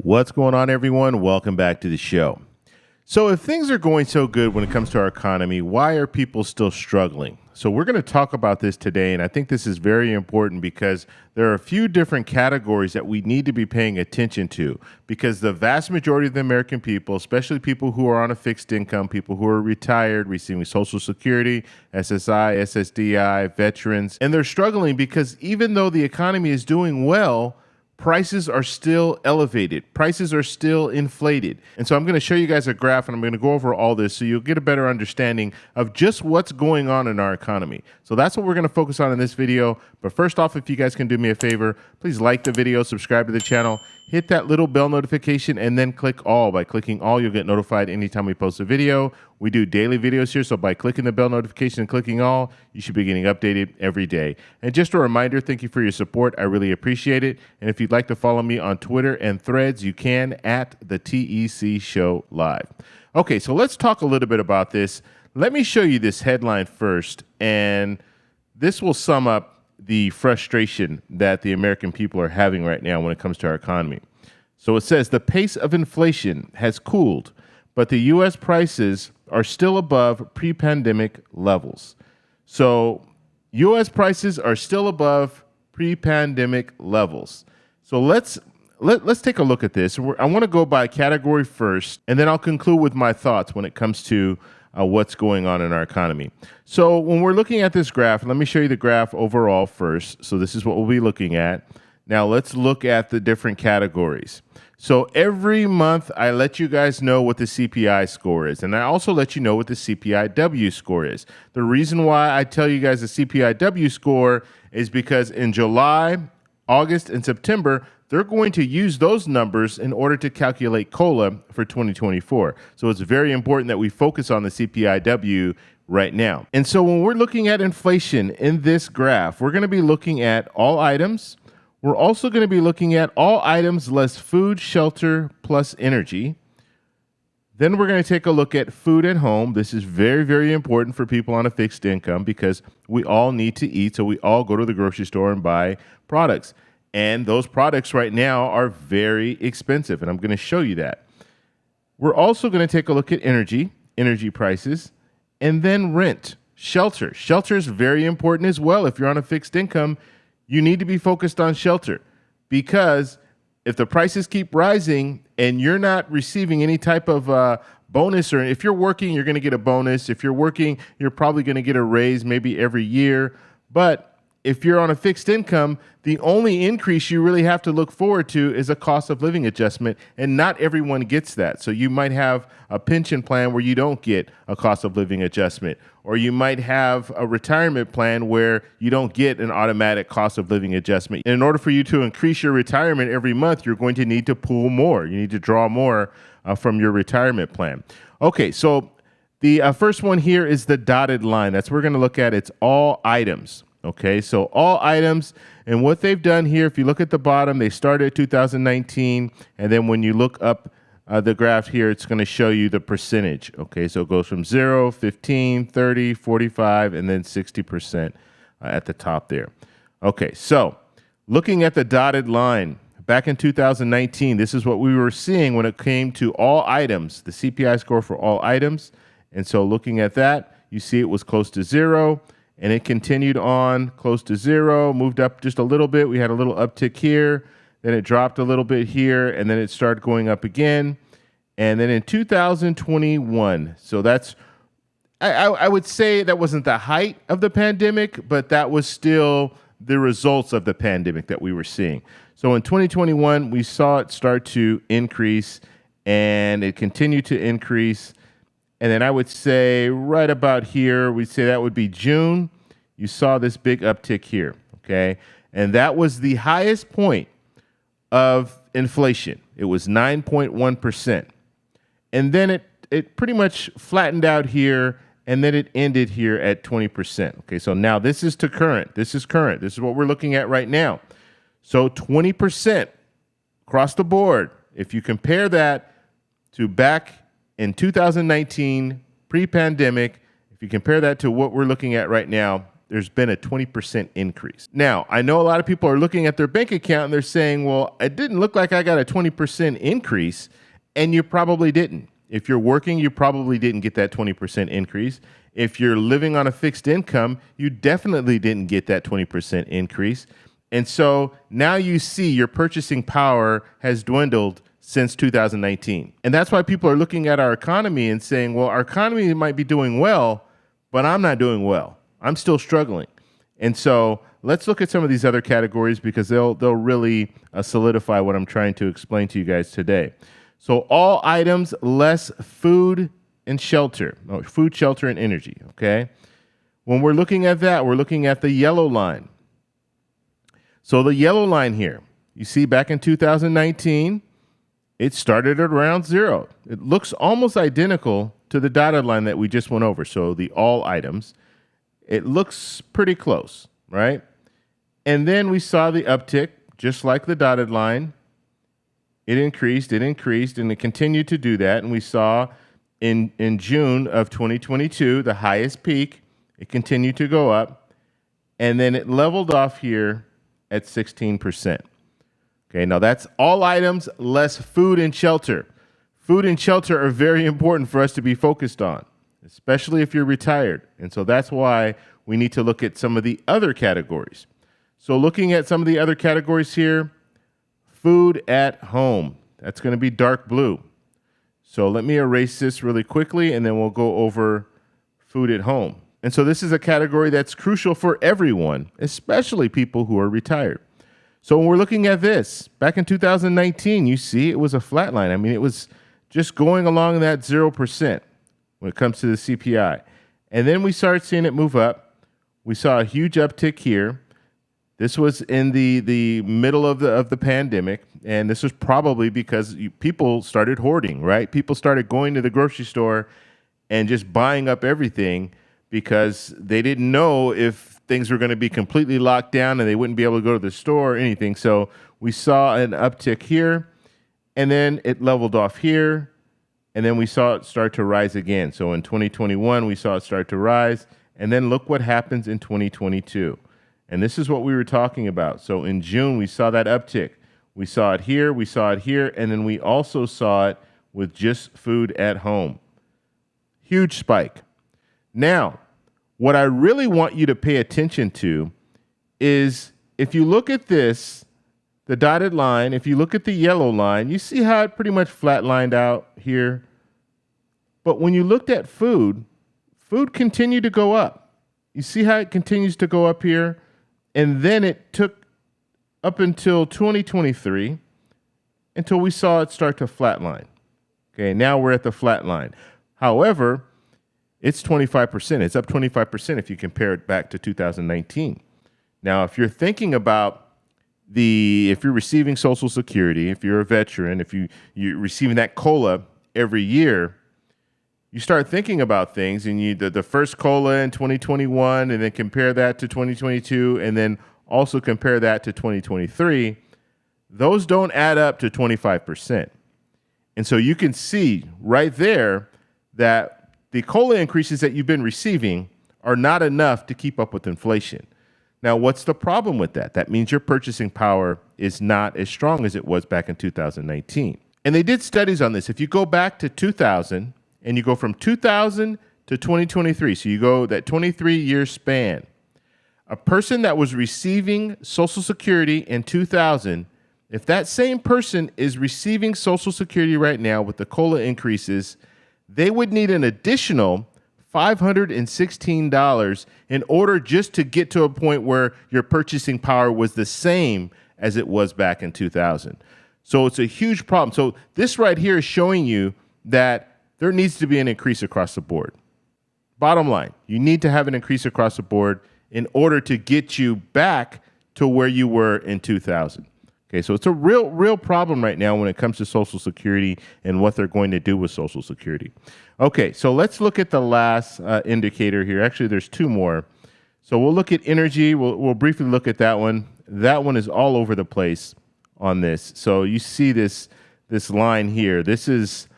What's going on, everyone? Welcome back to the show. So if things are going so good when it comes to our economy, why are people still struggling? So we're going to talk about this today, and I think this is very important because there are a few different categories that we need to be paying attention to, because the vast majority of the American people, especially people who are on a fixed income, people who are retired, receiving Social Security, SSI, SSDI, veterans, and they're struggling because even though the economy is doing well, prices are still elevated. Prices are still inflated. And so I'm going to show you guys a graph, and I'm going to go over all this so you'll get a better understanding of just what's going on in our economy. So that's what we're going to focus on in this video. But first off, if you guys can do me a favor, please like the video, subscribe to the channel, hit that little bell notification, and then click all. By clicking all, you'll get notified anytime we post a video. We do daily videos here, so by clicking the bell notification and clicking all, you should be getting updated every day. And just a reminder, thank you for your support. I really appreciate it. And if you'd like to follow me on Twitter and Threads, you can at the TEC Show Live. Okay, so let's talk a little bit about this. Let me show you this headline first, and this will sum up the frustration that the American people are having right now when it comes to our economy. So it says the pace of inflation has cooled, but the U.S. prices are still above pre-pandemic levels. So U.S. prices are still above pre-pandemic levels. So let's take a look at this. I want to go by category first, and then I'll conclude with my thoughts when it comes to what's going on in our economy. So when we're looking at this graph, let me show you the graph overall first. So this is what we'll be looking at. Now let's look at the different categories. So every month I let you guys know what the CPI score is, and I also let you know what the CPIW score is. The reason why I tell you guys the CPIW score is because in July, August, and September, they're going to use those numbers in order to calculate COLA for 2024. So it's very important that we focus on the CPIW right now. And so when we're looking at inflation in this graph, we're going to be looking at all items. We're also going to be looking at all items less food, shelter, plus energy. Then we're going to take a look at food at home. This is very, very important for people on a fixed income because we all need to eat, so we all go to the grocery store and buy products. And those products right now are very expensive, and I'm going to show you that. We're also going to take a look at energy prices, and then rent, shelter. Shelter is very important as well. If you're on a fixed income, you need to be focused on shelter, because if the prices keep rising and you're not receiving any type of bonus, or if you're working, you're going to get a bonus. If you're working, you're probably going to get a raise maybe every year. But if you're on a fixed income, the only increase you really have to look forward to is a cost of living adjustment, and not everyone gets that. So you might have a pension plan where you don't get a cost of living adjustment, or you might have a retirement plan where you don't get an automatic cost of living adjustment. In order for you to increase your retirement every month, you're going to need to pool more. You need to draw more from your retirement plan. Okay, so the first one here is the dotted line. That's what we're going to look at. It's all items. Okay, so all items, and what they've done here, if you look at the bottom, they started at 2019, and then when you look up the graph here, it's going to show you the percentage. Okay, so it goes from 0, 15, 30, 45, and then 60% at the top there. Okay, so looking at the dotted line, back in 2019, this is what we were seeing when it came to all items, the CPI score for all items. And so looking at that, you see it was close to 0. And it continued on close to 0, moved up just a little bit. We had a little uptick here, then it dropped a little bit here, and then it started going up again. And then in 2021, so that's, I would say that wasn't the height of the pandemic, but that was still the results of the pandemic that we were seeing. So in 2021, we saw it start to increase, and it continued to increase. And then I would say right about here, we'd say that would be June. You saw this big uptick here, okay? And that was the highest point of inflation. It was 9.1%. And then it pretty much flattened out here, and then it ended here at 20%. Okay, so now this is to current. This is current. This is what we're looking at right now. So 20% across the board. If you compare that to back in 2019, pre-pandemic, if you compare that to what we're looking at right now, there's been a 20% increase. Now, I know a lot of people are looking at their bank account and they're saying, well, it didn't look like I got a 20% increase, and you probably didn't. If you're working, you probably didn't get that 20% increase. If you're living on a fixed income, you definitely didn't get that 20% increase. And so now you see your purchasing power has dwindled since 2019. And that's why people are looking at our economy and saying, well, our economy might be doing well, but I'm not doing well. I'm still struggling. And so let's look at some of these other categories because they'll really solidify what I'm trying to explain to you guys today. So all items less food and shelter, food, shelter, and energy, okay? When we're looking at that, we're looking at the yellow line. So the yellow line here, you see back in 2019, it started at around 0. It looks almost identical to the dotted line that we just went over. So the all items, it looks pretty close, right? And then we saw the uptick, just like the dotted line. It increased, and it continued to do that. And we saw in June of 2022, the highest peak, it continued to go up. And then it leveled off here at 16%. Okay, now that's all items less food and shelter. Food and shelter are very important for us to be focused on, especially if you're retired. And so that's why we need to look at some of the other categories. So looking at some of the other categories here, food at home, that's going to be dark blue. So let me erase this really quickly, and then we'll go over food at home. And so this is a category that's crucial for everyone, especially people who are retired. So when we're looking at this, back in 2019, you see it was a flat line. I mean, it was just going along that 0% when it comes to the CPI. And then we started seeing it move up. We saw a huge uptick here. This was in the middle of the pandemic, and this was probably because people started hoarding, right? People started going to the grocery store and just buying up everything because they didn't know if things were going to be completely locked down and they wouldn't be able to go to the store or anything. So we saw an uptick here, and then it leveled off here, and then we saw it start to rise again. So in 2021, we saw it start to rise, and then look what happens in 2022. And this is what we were talking about. So in June, we saw that uptick. We saw it here, and then we also saw it with just food at home. Huge spike. Now, what I really want you to pay attention to is if you look at this, the dotted line, if you look at the yellow line, you see how it pretty much flatlined out here. But when you looked at food, food continued to go up. You see how it continues to go up here? And then it took up until 2023 until we saw it start to flatline. Okay, now we're at the flat line. However, it's 25%. It's up 25% if you compare it back to 2019. Now, if you're thinking about if you're receiving Social Security, if you're a veteran, if you're receiving that COLA every year, you start thinking about things, and the first COLA in 2021, and then compare that to 2022, and then also compare that to 2023, those don't add up to 25%. And so you can see right there that the COLA increases that you've been receiving are not enough to keep up with inflation. Now, what's the problem with that? That means your purchasing power is not as strong as it was back in 2019. And they did studies on this. If you go back to 2000 and you go from 2000 to 2023, so you go that 23-year span, a person that was receiving Social Security in 2000, if that same person is receiving Social Security right now with the COLA increases, they would need an additional $516 in order just to get to a point where your purchasing power was the same as it was back in 2000. So it's a huge problem. So this right here is showing you that there needs to be an increase across the board. Bottom line, you need to have an increase across the board in order to get you back to where you were in 2000. Okay, so it's a real problem right now when it comes to Social Security and what they're going to do with Social Security. Okay, so let's look at the last indicator here. Actually, there's two more. So we'll look at energy. We'll briefly look at that one. That one is all over the place on this. So you see this line here. This is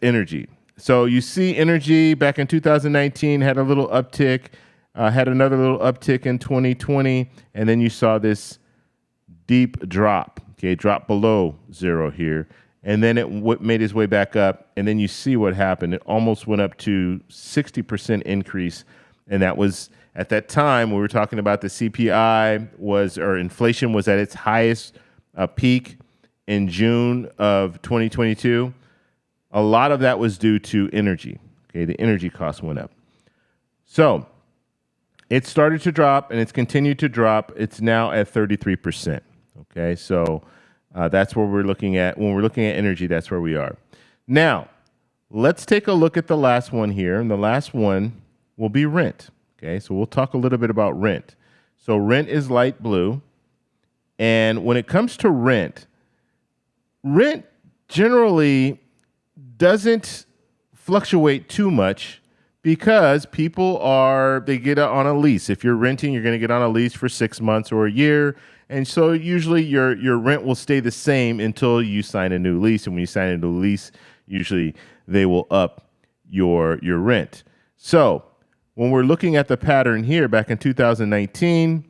energy. So you see energy back in 2019 had a little uptick. had another little uptick in 2020, and then you saw this deep drop, okay, drop below zero here, and then it made its way back up, and then you see what happened. It almost went up to 60% increase, and that was at that time we were talking about the CPI or inflation was at its highest peak in June of 2022. A lot of that was due to energy. Okay, the energy costs went up. So it started to drop, and it's continued to drop. It's now at 33%. Okay, so that's where we're looking at. When we're looking at energy, that's where we are. Now, let's take a look at the last one here, and the last one will be rent. Okay, so we'll talk a little bit about rent. So rent is light blue, and when it comes to rent generally doesn't fluctuate too much because people they get on a lease. If you're renting, you're going to get on a lease for 6 months or a year. And so usually your rent will stay the same until you sign a new lease. And when you sign a new lease, usually they will up your rent. So when we're looking at the pattern here back in 2019,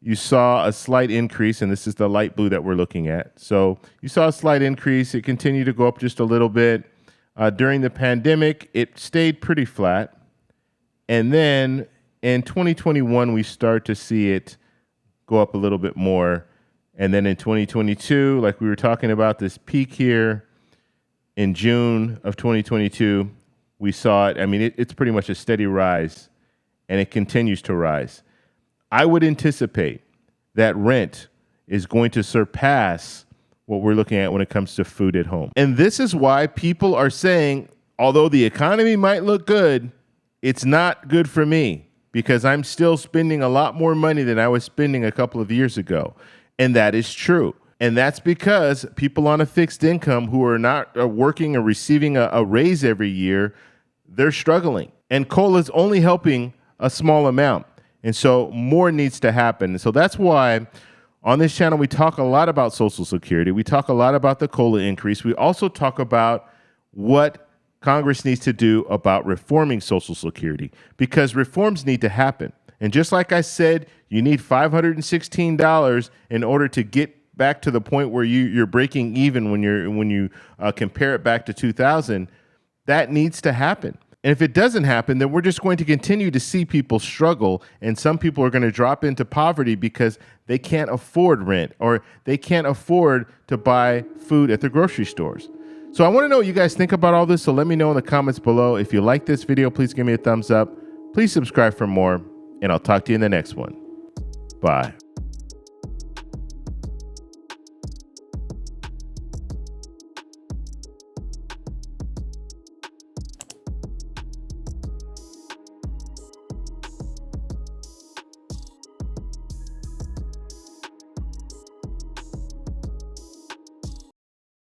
you saw a slight increase, and this is the light blue that we're looking at. So you saw a slight increase. It continued to go up just a little bit. During the pandemic, it stayed pretty flat. And then in 2021, we start to see it go up a little bit more. And then in 2022, like we were talking about, this peak here in June of 2022, we saw it. I mean, it's pretty much a steady rise, and it continues to rise. I would anticipate that rent is going to surpass what we're looking at when it comes to food at home. And this is why people are saying, although the economy might look good, it's not good for me because I'm still spending a lot more money than I was spending a couple of years ago. And that is true. And that's because people on a fixed income who are not working or receiving a raise every year, they're struggling. And COLA is only helping a small amount. And so more needs to happen. So that's why on this channel, we talk a lot about Social Security. We talk a lot about the COLA increase. We also talk about what Congress needs to do about reforming Social Security because reforms need to happen. And just like I said, you need $516 in order to get back to the point where you're breaking even when you compare it back to 2000. That needs to happen. And if it doesn't happen, then we're just going to continue to see people struggle, and some people are going to drop into poverty because they can't afford rent or they can't afford to buy food at the grocery stores. So I want to know what you guys think about all this, so let me know in the comments below. If you like this video, please give me a thumbs up. Please subscribe for more, and I'll talk to you in the next one. Bye.